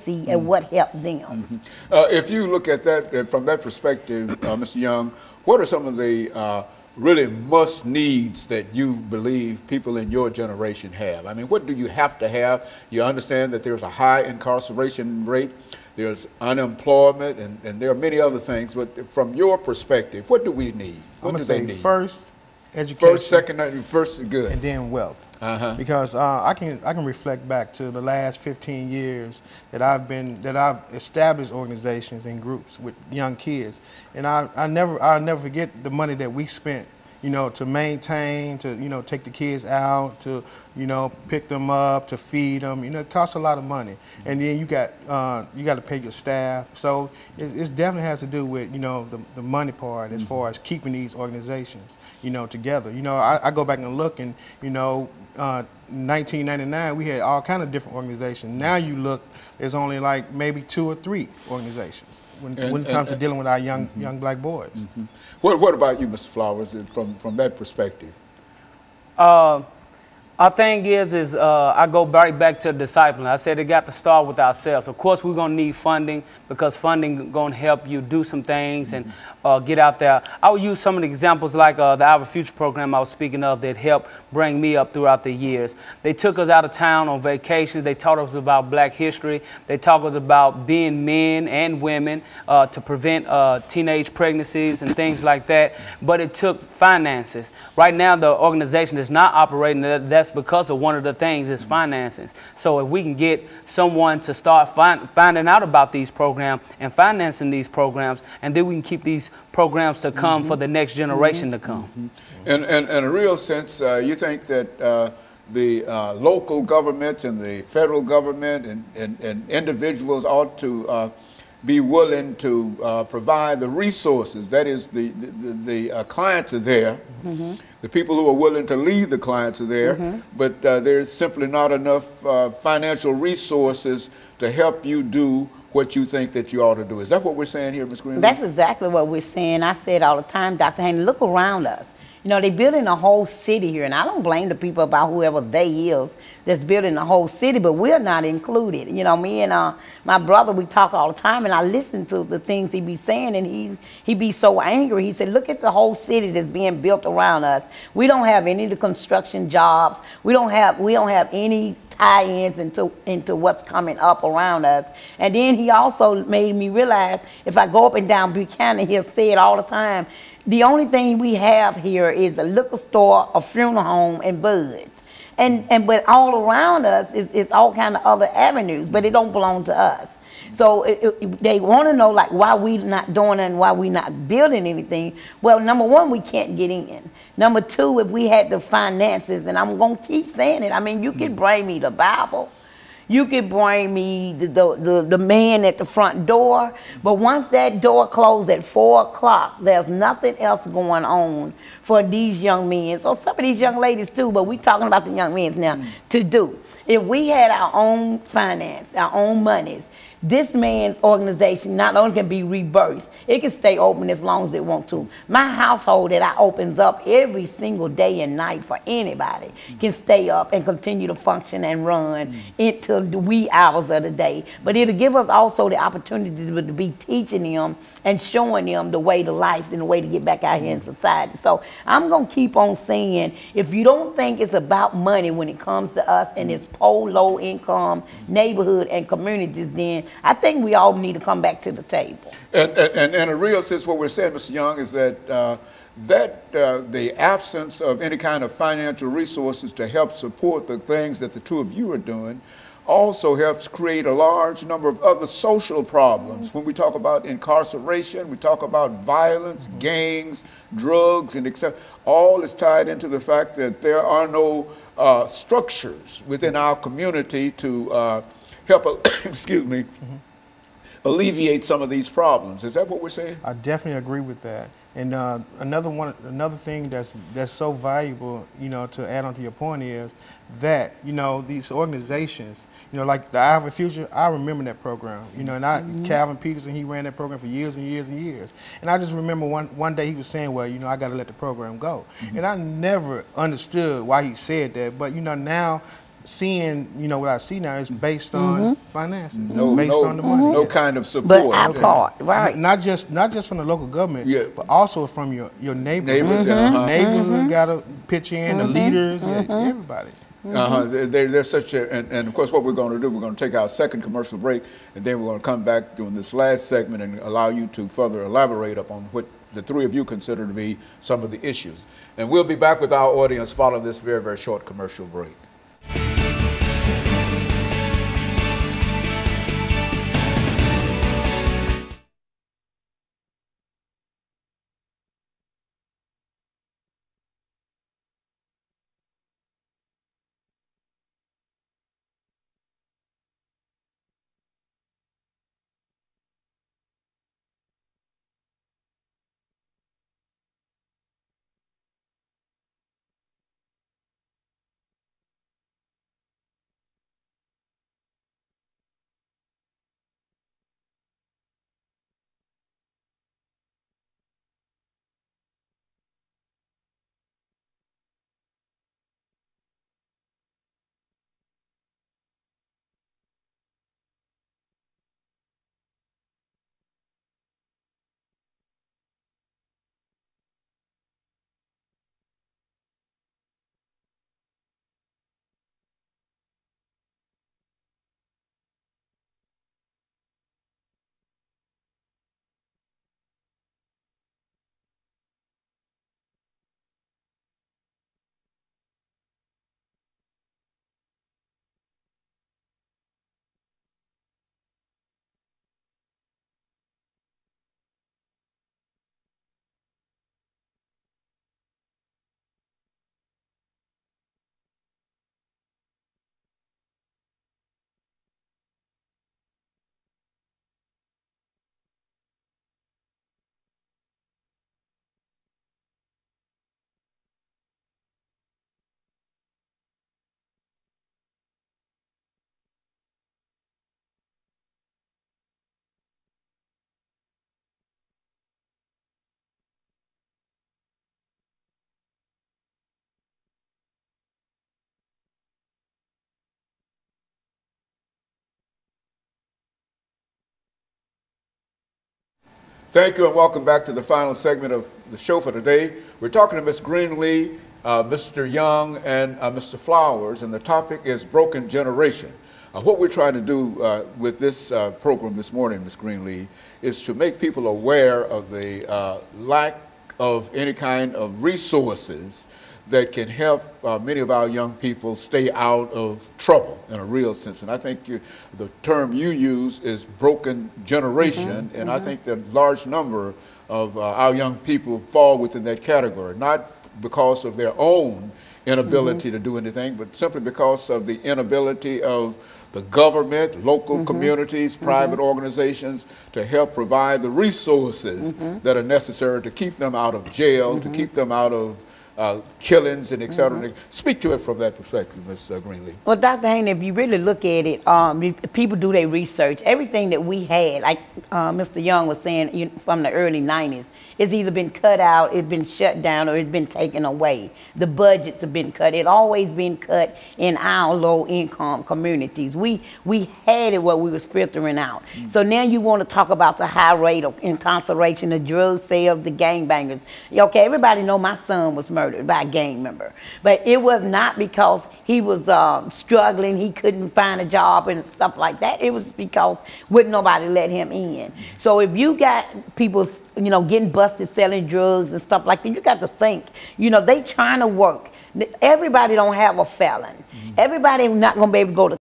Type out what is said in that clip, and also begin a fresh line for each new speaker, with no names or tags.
see and what helped them.
If you look at that from that perspective, Mr. Young, what are some of the really must needs that you believe people in your generation have? I mean, what do you have to have? You understand that there's a high incarceration rate, there's unemployment, and there are many other things, but from your perspective, what do we need? What do they need?
First, education.
First, second, first, good.
And then wealth. Because I can reflect back to the last 15 years that I've established organizations and groups with young kids, and I'll never forget the money that we spent, you know, to maintain, to, you know, take the kids out, to, you know, pick them up, to feed them. You know, it costs a lot of money, and then you got to pay your staff. So it definitely has to do with, you know, the money part as far as keeping these organizations, you know, together. You know, I go back and look, and you know. 1999, we had all kind of different organizations. Now you look, there's only like maybe 2 or 3 organizations when it comes to dealing with our young black boys.
What about you, Mr. Flowers, from that perspective?
Our thing is I go right back to discipline. I said it got to start with ourselves. Of course, we're going to need funding because funding going to help you do some things and get out there. I will use some of the examples like the Our Future program I was speaking of that helped bring me up throughout the years. They took us out of town on vacations. They taught us about black history. They taught us about being men and women to prevent teenage pregnancies and things like that. But it took finances. Right now, the organization is not operating. That's because of one of the things is finances. So if we can get someone to start finding out about these programs and financing these programs, and then we can keep these programs to come for the next generation to come.
And in a real sense, you think that the local governments and the federal government and individuals ought to be willing to provide the resources. That is, the clients are there. The people who are willing to lead the clients are there, but there's simply not enough financial resources to help you do what you think that you ought to do. Is that what we're saying here, Ms. Greenlee?
That's exactly what we're saying. I say it all the time, Dr. Haney, look around us. You know, they're building a whole city here, and I don't blame the people about whoever they is that's building the whole city, but we're not included. You know, me and my brother, we talk all the time, and I listen to the things he be saying, and he be so angry. He said, look at the whole city that's being built around us. We don't have any of the construction jobs. We don't have any tie-ins into what's coming up around us. And then he also made me realize, if I go up and down Buchanan, he'll say it all the time, the only thing we have here is a liquor store, a funeral home, and Buds. But all around us is all kind of other avenues, but it don't belong to us. So they want to know, like, why we not doing it and why we not building anything. Well, number one, we can't get in. Number two, if we had the finances, and I'm going to keep saying it, I mean, you can bring me the Bible. You could bring me the man at the front door, but once that door closed at 4 o'clock, there's nothing else going on for these young men, or some of these young ladies too, but we're talking about the young men now, to do. If we had our own finance, our own monies, this man's organization not only can be rebirthed, it can stay open as long as it wants to. My household that I opens up every single day and night for anybody can stay up and continue to function and run into the wee hours of the day. But it'll give us also the opportunity to be teaching them and showing them the way to life and the way to get back out here in society. So I'm going to keep on saying, if you don't think it's about money when it comes to us in this poor, low income neighborhood and communities, then I think we all need to come back to the table.
And in a real sense, what we're saying, Mr. Young, is that the absence of any kind of financial resources to help support the things that the two of you are doing also helps create a large number of other social problems. When we talk about incarceration, we talk about violence, gangs, drugs, and etc. All is tied into the fact that there are no structures within our community to help, excuse me, alleviate some of these problems. Is that what we're saying?
I definitely agree with that. And another thing that's so valuable, you know, to add on to your point is that, you know, these organizations, you know, like the Our Future, I remember that program, you know, and Calvin Peterson, he ran that program for years and years and years. And I just remember one day he was saying, well, you know, I got to let the program go. And I never understood why he said that, but, you know, now seeing, what I see now is based on finances, based on the money.
No kind of support.
But our part, right?
Not just from the local government, but also from your neighborhood.
Neighbors,
Neighborhood got to pitch in, the leaders, everybody.
There's such a, and of course what we're going to do, we're going to take our second commercial break, and then we're going to come back during this last segment and allow you to further elaborate upon what the three of you consider to be some of the issues. And we'll be back with our audience following this very, very short commercial break. Thank you and welcome back to the final segment of the show for today. We're talking to Ms. Greenlee, Mr. Young, and Mr. Flowers, and the topic is broken generation. What we're trying to do with this program this morning, Ms. Greenlee, is to make people aware of the lack of any kind of resources that can help many of our young people stay out of trouble in a real sense. And I think the term you use is broken generation, and I think that a large number of our young people fall within that category, not because of their own inability to do anything, but simply because of the inability of the government, local communities, private organizations to help provide the resources that are necessary to keep them out of jail, to keep them out of killings and et cetera. Speak to it from that perspective, Ms. Greenlee.
Well, Dr. Hayne, if you really look at it, people do their research. Everything that we had, like Mr. Young was saying from the early 90s, it's either been cut out, it's been shut down, or it's been taken away. The budgets have been cut. It always been cut in our low-income communities. We had it where we was filtering out. So now you want to talk about the high rate of incarceration, the drug sales, the gangbangers. Okay, everybody know my son was murdered by a gang member, but it was not because he was struggling, he couldn't find a job and stuff like that. It was because wouldn't nobody let him in. So if you got people, getting busted selling drugs and stuff like that, you got to think, they trying to work. Everybody don't have a felon. Everybody not going to be able to go to